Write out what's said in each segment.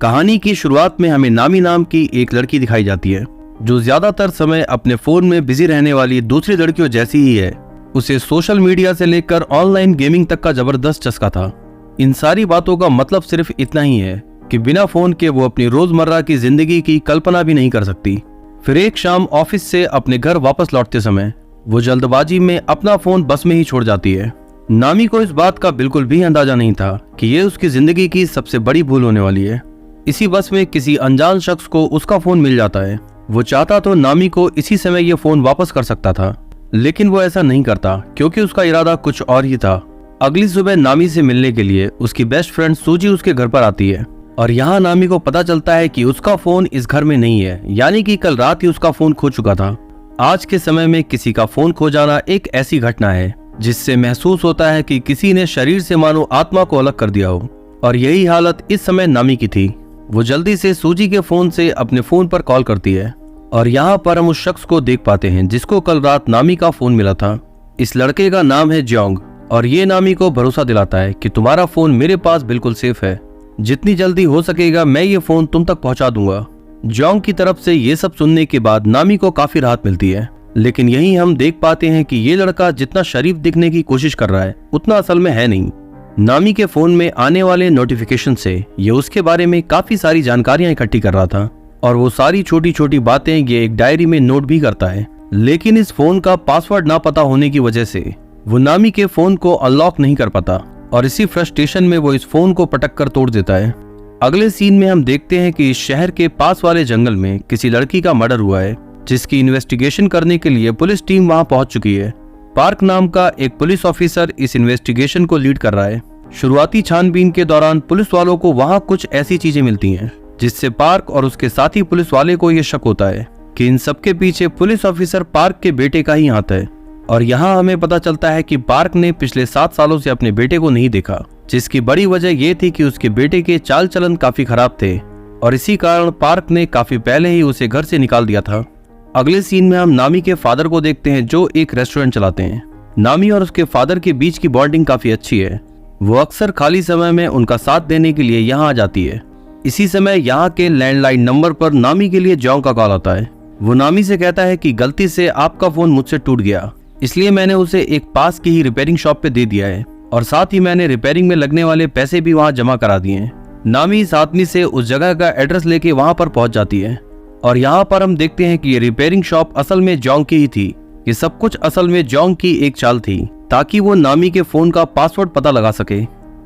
कहानी की शुरुआत में हमें नामी नाम की एक लड़की दिखाई जाती है जो ज्यादातर समय अपने फोन में बिजी रहने वाली दूसरी लड़कियों जैसी ही है। उसे सोशल मीडिया से लेकर ऑनलाइन गेमिंग तक का जबरदस्त चस्का था। इन सारी बातों का मतलब सिर्फ इतना ही है कि बिना फोन के वो अपनी रोजमर्रा की जिंदगी की कल्पना भी नहीं कर सकती। फिर एक शाम ऑफिस से अपने घर वापस लौटते समय वो जल्दबाजी में अपना फोन बस में ही छोड़ जाती है। नामी को इस बात का बिल्कुल भी अंदाजा नहीं था कि ये उसकी जिंदगी की सबसे बड़ी भूल होने वाली है। इसी बस में किसी अनजान शख्स को उसका फोन मिल जाता है। वो चाहता तो नामी को इसी समय ये फोन वापस कर सकता था, लेकिन वो ऐसा नहीं करता क्योंकि उसका इरादा कुछ और ही था। अगली सुबह नामी से मिलने के लिए उसकी बेस्ट फ्रेंड सूजी उसके घर पर आती है और यहाँ नामी को पता चलता है कि उसका फोन इस घर में नहीं है, यानी कि कल रात ही उसका फोन खो चुका था। आज के समय में किसी का फोन खो जाना एक ऐसी घटना है जिससे महसूस होता है कि किसी ने शरीर से मानो आत्मा को अलग कर दिया हो, और यही हालत इस समय नामी की थी। वो जल्दी से सूजी के फोन से अपने फोन पर कॉल करती है और यहाँ पर हम उस शख्स को देख पाते हैं जिसको कल रात नामी का फोन मिला था। इस लड़के का नाम है जोंग और ये नामी को भरोसा दिलाता है कि तुम्हारा फोन मेरे पास बिल्कुल सेफ है, जितनी जल्दी हो सकेगा मैं ये फोन तुम तक पहुंचा दूंगा। जोंग की तरफ से ये सब सुनने के बाद नामी को काफी राहत मिलती है, लेकिन यही हम देख पाते हैं कि ये लड़का जितना शरीफ दिखने की कोशिश कर रहा है उतना असल में है नहीं। नामी के फोन में आने वाले नोटिफिकेशन से ये उसके बारे में काफी सारी जानकारियां इकट्ठी कर रहा था और वो सारी छोटी छोटी बातें ये एक डायरी में नोट भी करता है। लेकिन इस फोन का पासवर्ड ना पता होने की वजह से वो नामी के फोन को अनलॉक नहीं कर पाता और इसी फ्रस्ट्रेशन में वो इस फोन को पटक कर तोड़ देता है। अगले सीन में हम देखते हैं कि इस शहर के पास वाले जंगल में किसी लड़की का मर्डर हुआ है, जिसकी इन्वेस्टिगेशन करने के लिए पुलिस टीम वहां पहुंच चुकी है। पार्क नाम का एक पुलिस ऑफिसर इस इन्वेस्टिगेशन को लीड कर रहा है। शुरुआती छानबीन के दौरान पुलिस वालों को वहां कुछ ऐसी चीजें मिलती हैं जिससे पार्क और उसके साथी पुलिस वाले को यह शक होता है कि इन सबके पीछे पुलिस ऑफिसर पार्क के बेटे का ही हाथ है। और यहाँ हमें पता चलता है कि पार्क ने पिछले 7 सालों से अपने बेटे को नहीं देखा, जिसकी बड़ी वजह यह थी कि उसके बेटे के चाल चलन काफी खराब थे और इसी कारण पार्क ने काफी पहले ही उसे घर से निकाल दिया था। अगले सीन में हम नामी के फादर को देखते हैं जो एक रेस्टोरेंट चलाते हैं। नामी और उसके फादर के बीच की बॉन्डिंग काफी अच्छी है। वो अक्सर खाली समय में उनका साथ देने के लिए यहाँ आ जाती है। इसी समय यहाँ के लैंडलाइन नंबर पर नामी के लिए जोंग का कॉल आता है। वो नामी से कहता है कि गलती से आपका फोन मुझसे टूट गया, इसलिए मैंने उसे एक पास की ही रिपेयरिंग शॉप पे दे दिया है और साथ ही मैंने रिपेयरिंग में लगने वाले पैसे भी वहाँ जमा करा दिए हैं। नामी इस आदमी से उस जगह का एड्रेस लेके वहाँ पर पहुंच जाती है और यहाँ पर हम देखते हैं कि ये रिपेयरिंग शॉप असल में जोंग की ही थी। ये सब कुछ असल में जोंग की एक चाल थी ताकि वो नामी के फोन का पासवर्ड पता लगा सके।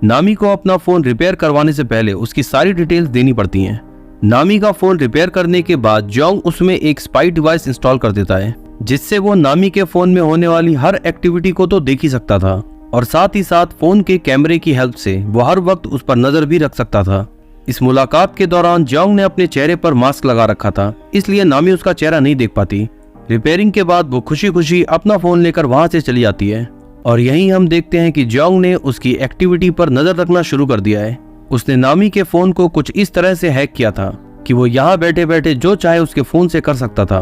नामी को अपना फोन रिपेयर करवाने से पहले उसकी सारी डिटेल्स देनी पड़ती हैं। नामी का फोन रिपेयर करने के बाद जोंग उसमें एक स्पाई डिवाइस इंस्टॉल कर देता है, जिससे वो नामी के फोन में होने वाली हर एक्टिविटी को तो देख ही सकता था और साथ ही साथ फोन के कैमरे की हेल्प से वो हर वक्त उस पर नजर भी रख सकता था। इस मुलाकात के दौरान जोंग ने अपने चेहरे पर मास्क लगा रखा था, इसलिए नामी उसका चेहरा नहीं देख पाती। रिपेयरिंग के बाद वो खुशी खुशी अपना फोन लेकर वहां से चली जाती है और यहीं हम देखते हैं कि जोंग ने उसकी एक्टिविटी पर नजर रखना शुरू कर दिया है। उसने नामी के फोन को कुछ इस तरह से हैक किया था कि वो यहाँ बैठे बैठे जो चाहे उसके फोन से कर सकता था।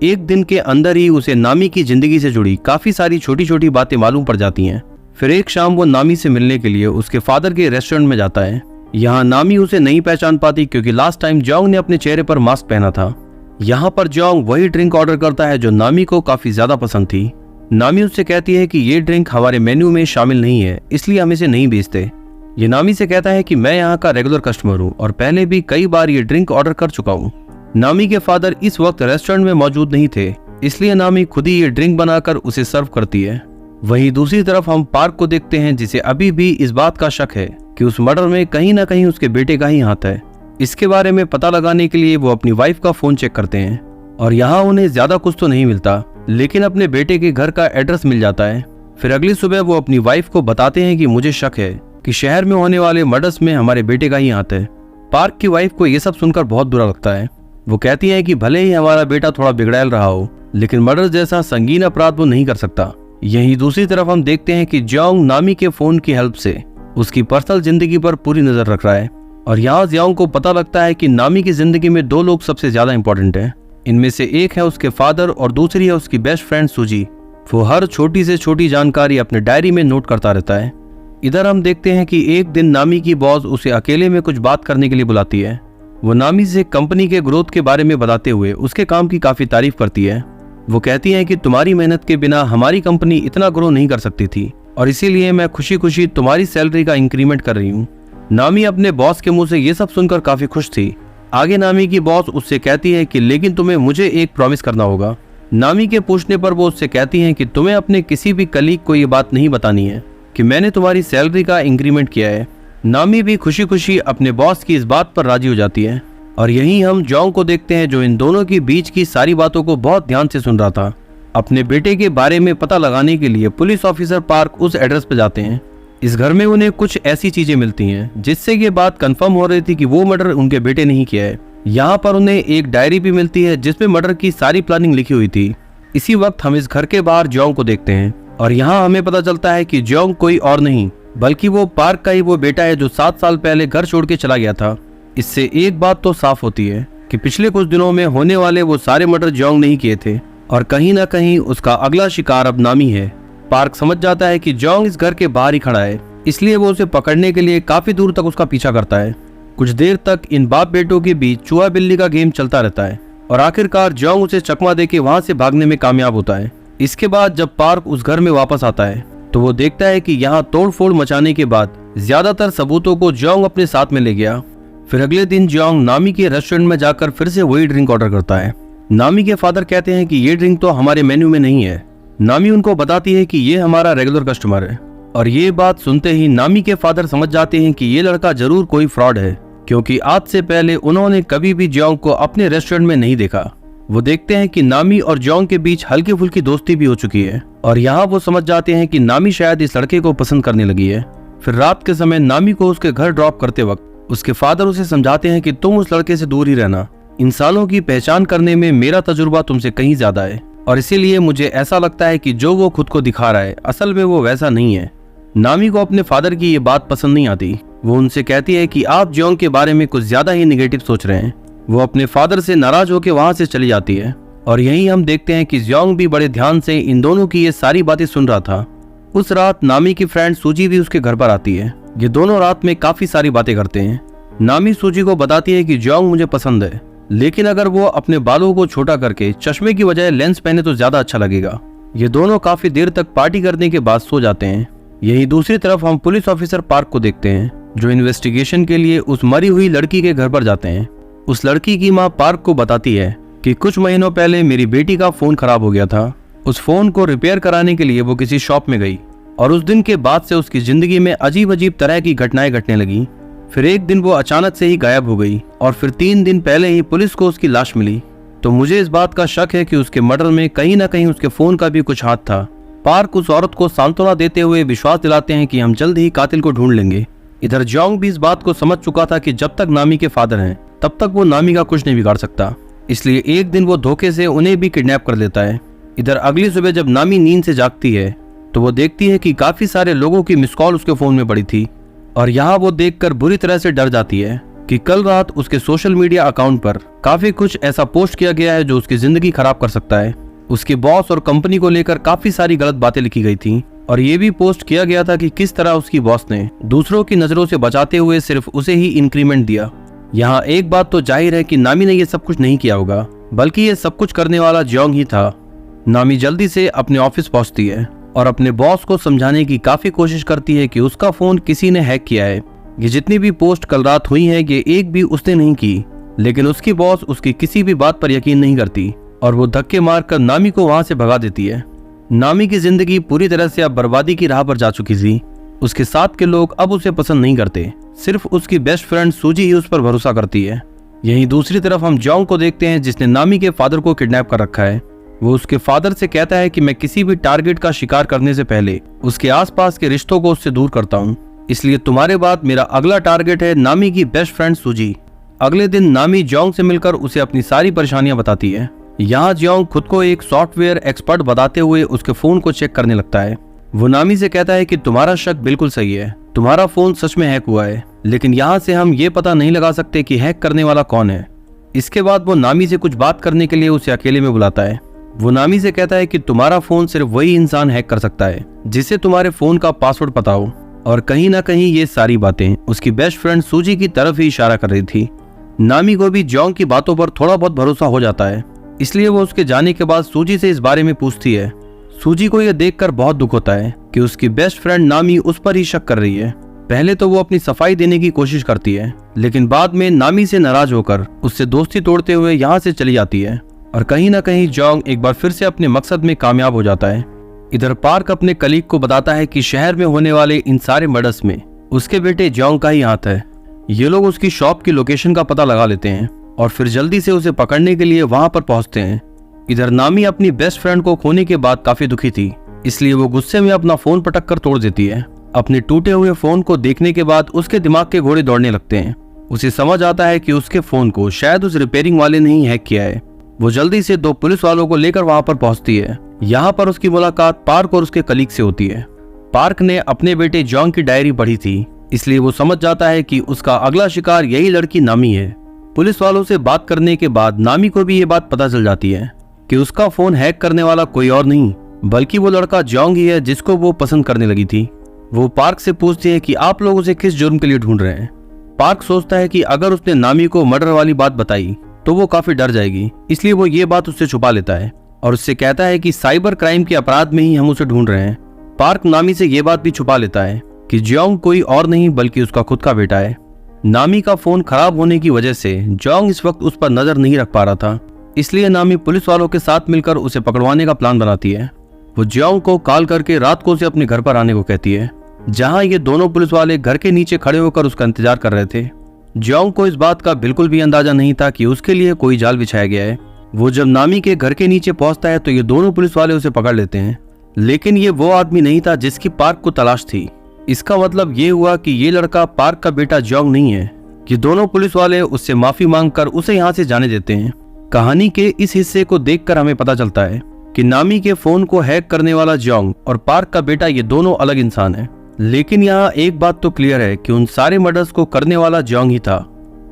एक दिन के अंदर ही उसे नामी की जिंदगी से जुड़ी काफी सारी छोटी छोटी बातें मालूम पड़ जाती हैं। फिर एक शाम वो नामी से मिलने के लिए उसके फादर के रेस्टोरेंट में जाता है। यहाँ नामी उसे नहीं पहचान पाती क्योंकि लास्ट टाइम जोंग ने अपने चेहरे पर मास्क पहना था। यहाँ पर जोंग वही ड्रिंक ऑर्डर करता है जो नामी को काफी ज्यादा पसंद थी। नामी उससे कहती है कि ये ड्रिंक हमारे मेन्यू में शामिल नहीं है, इसलिए हम इसे नहीं बेचते। ये नामी से कहता है कि मैं यहाँ का रेगुलर कस्टमर हूँ और पहले भी कई बार ये ड्रिंक ऑर्डर कर चुका हूँ। नामी के फादर इस वक्त रेस्टोरेंट में मौजूद नहीं थे, इसलिए नामी खुद ही ये ड्रिंक बनाकर उसे सर्व करती है। वहीं दूसरी तरफ हम पार्क को देखते हैं जिसे अभी भी इस बात का शक है कि उस मर्डर में कहीं ना कहीं उसके बेटे का ही हाथ है। इसके बारे में पता लगाने के लिए वो अपनी वाइफ का फोन चेक करते हैं और यहाँ उन्हें ज्यादा कुछ तो नहीं मिलता, लेकिन अपने बेटे के घर का एड्रेस मिल जाता है। फिर अगली सुबह वो अपनी वाइफ को बताते हैं कि मुझे शक है कि शहर में होने वाले मर्डर्स में हमारे बेटे का ही हाथ है। पार्क की वाइफ को यह सब सुनकर बहुत बुरा लगता है। वो कहती है कि भले ही हमारा बेटा थोड़ा बिगड़ैल रहा हो, लेकिन मर्डर जैसा संगीन अपराध वो नहीं कर सकता। यहीं दूसरी तरफ हम देखते हैं कि जोंग नामी के फोन की हेल्प से उसकी पर्सनल जिंदगी पर पूरी नजर रख रहा है और यहाँ जोंग को पता लगता है कि नामी की जिंदगी में 2 लोग सबसे ज्यादा इंपॉर्टेंट हैं। इनमें से एक है उसके फादर और दूसरी है उसकी बेस्ट फ्रेंड सूजी। वो हर छोटी से छोटी जानकारी अपने डायरी में नोट करता रहता है। इधर हम देखते हैं कि एक दिन नामी की बॉस उसे अकेले में कुछ बात करने के लिए बुलाती है वो नामी से कंपनी के ग्रोथ के बारे में बताते हुए उसके काम की काफी तारीफ करती है। वो कहती है कि तुम्हारी मेहनत के बिना हमारी कंपनी इतना ग्रो नहीं कर सकती थी और इसीलिए मैं खुशी खुशी तुम्हारी सैलरी का इंक्रीमेंट कर रही हूँ। नामी अपने बॉस के मुंह से ये सब सुनकर काफी खुश थी। आगे नामी की बॉस उससे कहती है कि लेकिन तुम्हें मुझे एक प्रॉमिस करना होगा। नामी के पूछने पर वो उससे कहती हैं कि तुम्हें अपने किसी भी कलीग को ये बात नहीं बतानी है कि मैंने तुम्हारी सैलरी का इंक्रीमेंट किया है। नामी भी खुशी खुशी अपने बॉस की इस बात पर राजी हो जाती है और यहीं हम जोंग को देखते हैं जो इन दोनों के बीच की सारी बातों को बहुत ध्यान से सुन रहा था। अपने बेटे के बारे में पता लगाने के लिए पुलिस ऑफिसर पार्क उस एड्रेस पर जाते हैं। इस घर में उन्हें कुछ ऐसी चीजें मिलती हैं जिससे ये बात कंफर्म हो रही थी कि वो मर्डर उनके बेटे ने ही किया है। यहाँ पर उन्हें एक डायरी भी मिलती है जिसमें मर्डर की सारी प्लानिंग लिखी हुई थी। इसी वक्त हम इस घर के बाहर जोंग को देखते हैं और यहाँ हमें पता चलता है कि जोंग कोई और नहीं बल्कि वो पार्क का ही वो बेटा है जो 7 साल पहले घर छोड़ के चला गया था। इससे एक बात तो साफ होती है कि पिछले कुछ दिनों में होने वाले वो सारे मर्डर जोंग नहीं किए थे और कहीं ना कहीं उसका अगला शिकार अब नामी है। पार्क समझ जाता है कि जोंग इस घर के बाहर ही खड़ा है, इसलिए वो उसे पकड़ने के लिए काफी दूर तक उसका पीछा करता है। कुछ देर तक इन बाप बेटों के बीच चूहा बिल्ली का गेम चलता रहता है और आखिरकार जोंग उसे चकमा देके वहां से भागने में कामयाब होता है। इसके बाद जब पार्क उस घर में वापस आता है तो वो देखता है कि यहाँ तोड़फोड़ मचाने के बाद ज्यादातर सबूतों को जोंग अपने साथ में ले गया। फिर अगले दिन जोंग नामी के रेस्टोरेंट में जाकर फिर से वही ड्रिंक ऑर्डर करता है। नामी के फादर कहते हैं कि ये ड्रिंक तो हमारे मेन्यू में नहीं है। नामी उनको बताती है कि ये हमारा रेगुलर कस्टमर है और ये बात सुनते ही नामी के फादर समझ जाते हैं कि ये लड़का जरूर कोई फ्रॉड है, क्योंकि आज से पहले उन्होंने कभी भी जोंग को अपने रेस्टोरेंट में नहीं देखा। वो देखते हैं कि नामी और जोंग के बीच हल्की फुल्की दोस्ती भी हो चुकी है और यहाँ वो समझ जाते हैं कि नामी शायद इस लड़के को पसंद करने लगी है। फिर रात के समय नामी को उसके घर ड्रॉप करते वक्त उसके फादर उसे समझाते हैं कि तुम उस लड़के से दूर ही रहना। इंसानों की पहचान करने में मेरा तजुर्बा तुमसे कहीं ज्यादा है और इसीलिए मुझे ऐसा लगता है कि जो वो खुद को दिखा रहा है असल में वो वैसा नहीं है। नामी को अपने फादर की ये बात पसंद नहीं आती। वो उनसे कहती है कि आप जोंग के बारे में कुछ ज्यादा ही निगेटिव सोच रहे हैं। वो अपने फादर से नाराज होकर वहां से चली जाती है और यहीं हम देखते हैं कि जोंग भी बड़े ध्यान से इन दोनों की ये सारी बातें सुन रहा था। उस रात नामी की फ्रेंड सूजी भी उसके घर पर आती है। ये दोनों रात में काफी सारी बातें करते हैं। नामी सूजी को बताती है कि जोंग मुझे पसंद है, लेकिन अगर वो अपने बालों को छोटा करके चश्मे की बजाय लेंस पहने तो ज्यादा अच्छा लगेगा। ये दोनों काफी देर तक पार्टी करने के बाद सो जाते हैं। यहीं दूसरी तरफ हम पुलिस ऑफिसर पार्क को देखते हैं जो इन्वेस्टिगेशन के लिए उस मरी हुई लड़की के घर पर जाते हैं। उस लड़की की माँ पार्क को बताती है कि कुछ महीनों पहले मेरी बेटी का फोन खराब हो गया था। उस फोन को रिपेयर कराने के लिए वो किसी शॉप में गई और उस दिन के बाद से उसकी जिंदगी में अजीब अजीब तरह की घटनाएं घटने लगी। फिर एक दिन वो अचानक से ही गायब हो गई और फिर 3 दिन पहले ही पुलिस को उसकी लाश मिली। तो मुझे इस बात का शक है कि उसके मर्डर में कहीं ना कहीं उसके फोन का भी कुछ हाथ था। पार्क उस औरत को सांत्वना देते हुए विश्वास दिलाते हैं कि हम जल्द ही कातिल को ढूंढ लेंगे। इधर जोंग भी इस बात को समझ चुका था कि जब तक नामी के फादर हैं तब तक वो नामी का कुछ नहीं बिगाड़ सकता, इसलिए एक दिन वो धोखे से उन्हें भी किडनैप कर लेता है। इधर अगली सुबह जब नामी नींद से जागती है तो वो देखती है कि काफी सारे लोगों की मिस कॉल उसके फोन में पड़ी थी और यहाँ वो देखकर बुरी तरह से डर जाती है कि कल रात उसके सोशल मीडिया अकाउंट पर काफी कुछ ऐसा पोस्ट किया गया है जो उसकी जिंदगी खराब कर सकता है। उसके बॉस और कंपनी को लेकर काफी सारी गलत बातें लिखी गई थी और ये भी पोस्ट किया गया था कि किस तरह उसकी बॉस ने दूसरों की नजरों से बचाते हुए सिर्फ उसे ही इंक्रीमेंट दिया। यहाँ एक बात तो जाहिर है कि नामी ने ये सब कुछ नहीं किया होगा, बल्कि ये सब कुछ करने वाला जोंग ही था। नामी जल्दी से अपने ऑफिस पहुंचती है और अपने बॉस को समझाने की काफी कोशिश करती है कि उसका फोन किसी ने हैक किया है। ये जितनी भी पोस्ट कल रात हुई है ये एक भी उसने नहीं की, लेकिन उसकी बॉस उसकी किसी भी बात पर यकीन नहीं करती और वो धक्के मारकर नामी को वहां से भगा देती है। नामी की जिंदगी पूरी तरह से अब बर्बादी की राह पर जा चुकी थी। उसके साथ के लोग अब उसे पसंद नहीं करते, सिर्फ उसकी बेस्ट फ्रेंड सूजी ही उस पर भरोसा करती है। यहीं दूसरी तरफ हम जोंग को देखते हैं जिसने नामी के फादर को किडनैप कर रखा है। वो उसके फादर से कहता है कि मैं किसी भी टारगेट का शिकार करने से पहले उसके आसपास के रिश्तों को उससे दूर करता हूँ, इसलिए तुम्हारे बाद मेरा अगला टारगेट है नामी की बेस्ट फ्रेंड सूजी। अगले दिन नामी जोंग से मिलकर उसे अपनी सारी परेशानियां बताती है। यहाँ जोंग खुद को एक सॉफ्टवेयर एक्सपर्ट बताते हुए उसके फोन को चेक करने लगता है। वो नामी से कहता है कि तुम्हारा शक बिल्कुल सही है, तुम्हारा फोन सच में हैक हुआ है, लेकिन यहाँ से हम ये पता नहीं लगा सकते कि हैक करने वाला कौन है। इसके बाद वो नामी से कुछ बात करने के लिए उसे अकेले में बुलाता है। वो नामी से कहता है कि तुम्हारा फोन सिर्फ वही इंसान हैक कर सकता है जिसे तुम्हारे फोन का पासवर्ड पता हो, और कहीं ना कहीं ये सारी बातें उसकी बेस्ट फ्रेंड सूजी की तरफ ही इशारा कर रही थी। नामी को भी जोंग की बातों पर थोड़ा बहुत भरोसा हो जाता है, इसलिए वो उसके जाने के बाद सूजी से इस बारे में पूछती है। सूजी को यह देखकर बहुत दुख होता है कि उसकी बेस्ट फ्रेंड नामी उस पर ही शक कर रही है। पहले तो वो अपनी सफाई देने की कोशिश करती है, लेकिन बाद में नामी से नाराज होकर उससे दोस्ती तोड़ते हुए यहाँ से चली जाती है और कहीं ना कहीं जोंग एक बार फिर से अपने मकसद में कामयाब हो जाता है। इधर पार्क अपने कलीग को बताता है कि शहर में होने वाले इन सारे मर्डर्स में उसके बेटे जोंग का ही हाथ है। ये लोग उसकी शॉप की लोकेशन का पता लगा लेते हैं और फिर जल्दी से उसे पकड़ने के लिए वहां पर पहुंचते हैं। इधर नामी अपनी बेस्ट फ्रेंड को खोने के बाद काफी दुखी थी, इसलिए वो गुस्से में अपना फोन पटक कर तोड़ देती है। अपने टूटे हुए फोन को देखने के बाद उसके दिमाग के घोड़े दौड़ने लगते हैं। उसे समझ आता है कि उसके फोन को शायद उस रिपेयरिंग वाले ने ही हैक किया है। वो जल्दी से 2 पुलिस वालों को लेकर वहां पर पहुंचती है। यहाँ पर उसकी मुलाकात पार्क और उसके कलीग से होती है। पार्क ने अपने बेटे जोंग की डायरी पढ़ी थी, इसलिए वो समझ जाता है कि उसका अगला शिकार यही लड़की नामी है। पुलिस वालों से बात करने के बाद नामी को भी ये बात पता चल जाती है कि उसका फोन हैक करने वाला कोई और नहीं बल्कि वो लड़का जोंग ही है जिसको वो पसंद करने लगी थी। वो पार्क से पूछती है कि आप लोग उसे किस जुर्म के लिए ढूंढ रहे हैं। पार्क सोचता है कि अगर उसने नामी को मर्डर वाली बात बताई तो वो काफी डर जाएगी, इसलिए वो ये बात उससे छुपा लेता है और उससे कहता है कि साइबर क्राइम के अपराध में ही हम उसे ढूंढ रहे हैं। पार्क नामी से ये बात भी छुपा लेता है कि जोंग कोई और नहीं बल्कि उसका खुद का बेटा है। नामी का फोन खराब होने की वजह से जोंग इस वक्त उस पर नजर नहीं रख पा रहा था, इसलिए नामी पुलिस वालों के साथ मिलकर उसे पकड़वाने का प्लान बनाती है। वो जोंग को कॉल करके रात को उसे अपने घर पर आने को कहती है, जहां ये दोनों पुलिस वाले घर के नीचे खड़े होकर उसका इंतजार कर रहे थे। जोंग को इस बात का बिल्कुल भी अंदाजा नहीं था कि उसके लिए कोई जाल बिछाया गया है। वो जब नामी के घर के नीचे पहुंचता है तो ये दोनों पुलिस वाले उसे पकड़ लेते हैं, लेकिन ये वो आदमी नहीं था जिसकी पार्क को तलाश थी। इसका मतलब ये हुआ कि ये लड़का पार्क का बेटा जोंग नहीं है। ये दोनों पुलिस वाले उससे माफी मांगकर उसे यहाँ से जाने देते हैं। कहानी के इस हिस्से को देखकर हमें पता चलता है कि नामी के फोन को हैक करने वाला जोंग और पार्क का बेटा ये दोनों अलग इंसान हैं। लेकिन यहाँ एक बात तो क्लियर है कि उन सारे मर्डर्स को करने वाला जोंग ही था।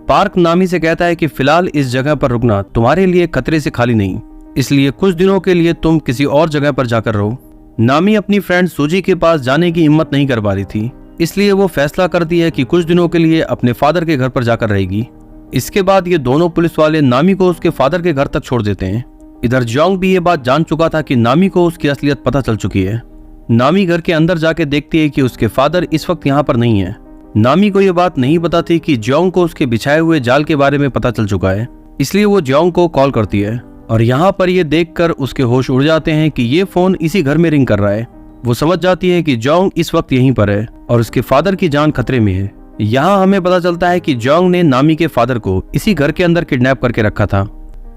पार्क नामी से कहता है कि फिलहाल इस जगह पर रुकना तुम्हारे लिए खतरे से खाली नहीं, इसलिए कुछ दिनों के लिए तुम किसी और जगह पर जाकर रहो। नामी अपनी फ्रेंड सूजी के पास जाने की हिम्मत नहीं कर पा रही थी, इसलिए वो फैसला करती है कि कुछ दिनों के लिए अपने फादर के घर पर जाकर रहेगी। इसके बाद ये दोनों पुलिस वाले नामी को उसके फादर के घर तक छोड़ देते हैं। इधर जोंग भी ये बात जान चुका था कि नामी को उसकी असलियत पता चल चुकी है। नामी घर के अंदर जाके देखती है कि उसके फादर इस वक्त यहाँ पर नहीं है। नामी को ये बात नहीं पता थी कि जोंग को उसके बिछाए हुए जाल के बारे में पता चल चुका है, इसलिए वो जोंग को कॉल करती है और यहाँ पर ये देखकर उसके होश उड़ जाते हैं कि ये फोन इसी घर में रिंग कर रहा है। वो समझ जाती है कि जोंग इस वक्त यहीं पर है और उसके फादर की जान खतरे में है। यहाँ हमें पता चलता है कि जोंग ने नामी के फादर को इसी घर के अंदर किडनैप करके रखा था।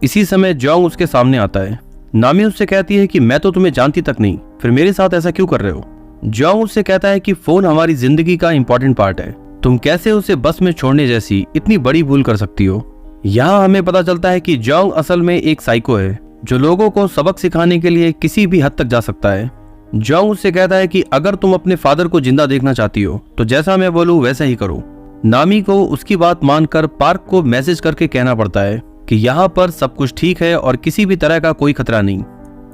इसी समय जोंग उसके सामने आता है। नामी उससे कहती है कि मैं तो तुम्हें जानती तक नहीं, फिर मेरे साथ ऐसा क्यों कर रहे हो। जोंग उससे कहता है कि फोन हमारी जिंदगी का इंपॉर्टेंट पार्ट है, तुम कैसे उसे बस में छोड़ने जैसी इतनी बड़ी भूल कर सकती हो। यहाँ हमें पता चलता है कि जोंग असल में एक साइको है जो लोगों को सबक सिखाने के लिए किसी भी हद तक जा सकता है। जोंग उससे कहता है कि अगर तुम अपने फादर को जिंदा देखना चाहती हो तो जैसा मैं बोलूं वैसा ही करो। नामी को उसकी बात मानकर पार्क को मैसेज करके कहना पड़ता है कि यहाँ पर सब कुछ ठीक है और किसी भी तरह का कोई खतरा नहीं।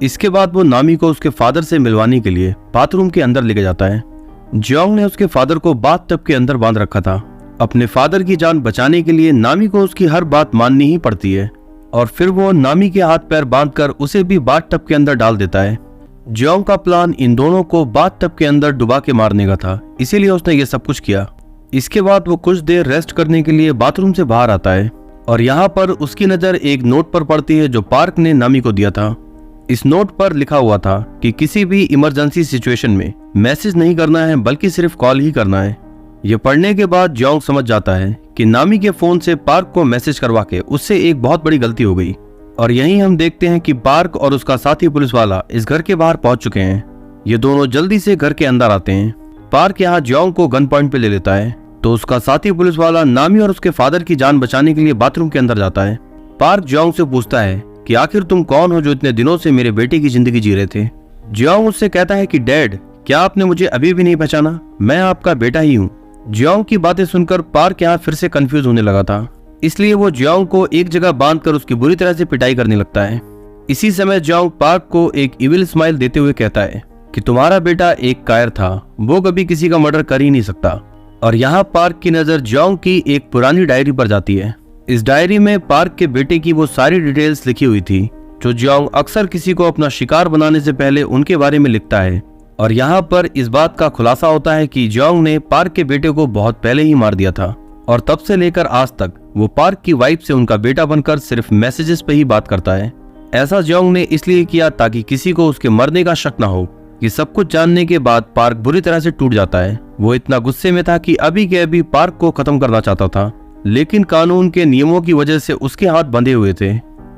इसके बाद वो नामी को उसके फादर से मिलवाने के लिए बाथरूम के अंदर लेके जाता है। जोंग ने उसके फादर को बाथटब के अंदर बांध रखा था। अपने फादर की जान बचाने के लिए नामी को उसकी हर बात माननी ही पड़ती है और फिर वो नामी के हाथ पैर बांधकर उसे भी बाथटब के अंदर डाल देता है। जोंग का प्लान इन दोनों को बाथटब के अंदर डुबा के मारने का था, इसीलिए उसने ये सब कुछ किया। इसके बाद वो कुछ देर रेस्ट करने के लिए बाथरूम से बाहर आता है और यहाँ पर उसकी नजर एक नोट पर पड़ती है जो पार्क ने नामी को दिया था। इस नोट पर लिखा हुआ था कि किसी भी इमरजेंसी सिचुएशन में मैसेज नहीं करना है बल्कि सिर्फ कॉल ही करना है। ये पढ़ने के बाद जोंग समझ जाता है कि नामी के फोन से पार्क को मैसेज करवा के उससे एक बहुत बड़ी गलती हो गई। और यहीं हम देखते हैं कि पार्क और उसका साथी पुलिस वाला इस घर के बाहर पहुंच चुके हैं। ये दोनों जल्दी से घर के अंदर आते हैं। पार्क यहाँ जोंग को गन पॉइंट पे ले लेता है तो उसका साथी पुलिस वाला नामी और उसके फादर की जान बचाने के लिए बाथरूम के अंदर जाता है। पार्क जोंग से पूछता है कि आखिर तुम कौन हो जो इतने दिनों से मेरे बेटे की जिंदगी जी रहे थे। जोंग उससे कहता है कि डैड, क्या आपने मुझे अभी भी नहीं पहचाना? मैं आपका बेटा ही हूँ। जोंग की बातें सुनकर पार्क यहाँ फिर से कंफ्यूज होने लगा था, इसलिए वो जोंग को एक जगह बांधकर उसकी बुरी तरह से पिटाई करने लगता है। इसी समय जोंग पार्क को एक इविल स्माइल देते हुए कहता है कि तुम्हारा बेटा एक कायर था, वो कभी किसी का मर्डर कर ही नहीं सकता। और यहाँ पार्क की नजर जोंग की एक पुरानी डायरी पर जाती है। इस डायरी में पार्क के बेटे की वो सारी डिटेल्स लिखी हुई थी जो जियोंग अक्सर किसी को अपना शिकार बनाने से पहले उनके बारे में लिखता है। और यहाँ पर इस बात का खुलासा होता है कि जियोंग ने पार्क के बेटे को बहुत पहले ही मार दिया था और तब से लेकर आज तक वो पार्क की वाइफ से उनका बेटा बनकर सिर्फ मैसेजेस पे ही बात करता है। ऐसा जियोंग ने इसलिए किया ताकि किसी को उसके मरने का शक न हो। कि सब कुछ जानने के बाद पार्क बुरी तरह से टूट जाता है। वो इतना गुस्से में था कि अभी के अभी पार्क को खत्म करना चाहता था, लेकिन कानून के नियमों की वजह से उसके हाथ बंधे हुए थे,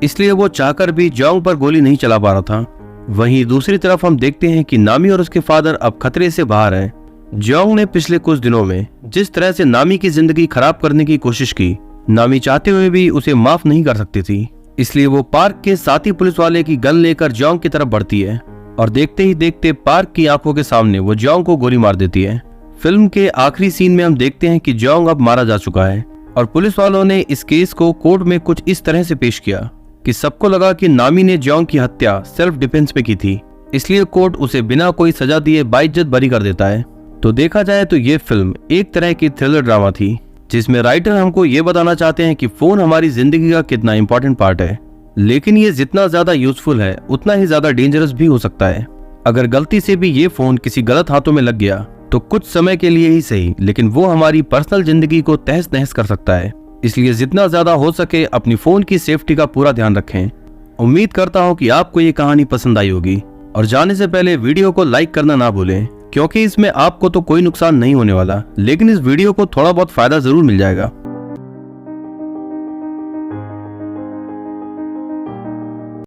इसलिए वो चाहकर भी जियोंग पर गोली नहीं चला पा रहा था। वहीं दूसरी तरफ हम देखते हैं कि नामी और उसके फादर अब खतरे से बाहर हैं। जियोंग ने पिछले कुछ दिनों में जिस तरह से नामी की जिंदगी खराब करने की कोशिश की, नामी चाहते हुए भी उसे माफ नहीं कर सकती थी। इसलिए वो पार्क के साथी पुलिस वाले की गन लेकर जियोंग की तरफ बढ़ती है और देखते ही देखते पार्क की आंखों के सामने वो जियोंग को गोली मार देती है। फिल्म के आखिरी सीन में हम देखते हैं कि जियोंग अब मारा जा चुका है और पुलिस वालों ने इस केस को कोर्ट में कुछ इस तरह से पेश किया कि सबको लगा कि नामी ने जियोंग की हत्या सेल्फ डिफेंस में की थी, इसलिए कोर्ट उसे बिना कोई सजा दिए बाइज्जत बरी कर देता है। तो देखा जाए तो ये फिल्म एक तरह की थ्रिलर ड्रामा थी जिसमें राइटर हमको ये बताना चाहते हैं कि फोन हमारी जिंदगी का कितना इंपॉर्टेंट पार्ट है, लेकिन ये जितना ज्यादा यूजफुल है उतना ही ज्यादा डेंजरस भी हो सकता है। अगर गलती से भी ये फोन किसी गलत हाथों में लग गया तो कुछ समय के लिए ही सही, लेकिन वो हमारी पर्सनल जिंदगी को तहस नहस कर सकता है। इसलिए जितना ज्यादा हो सके अपनी फोन की सेफ्टी का पूरा ध्यान रखें। उम्मीद करता हूँ कि आपको ये कहानी पसंद आई होगी और जाने से पहले वीडियो को लाइक करना ना भूलें, क्योंकि इसमें आपको तो कोई नुकसान नहीं होने वाला, लेकिन इस वीडियो को थोड़ा बहुत फायदा जरूर मिल जाएगा।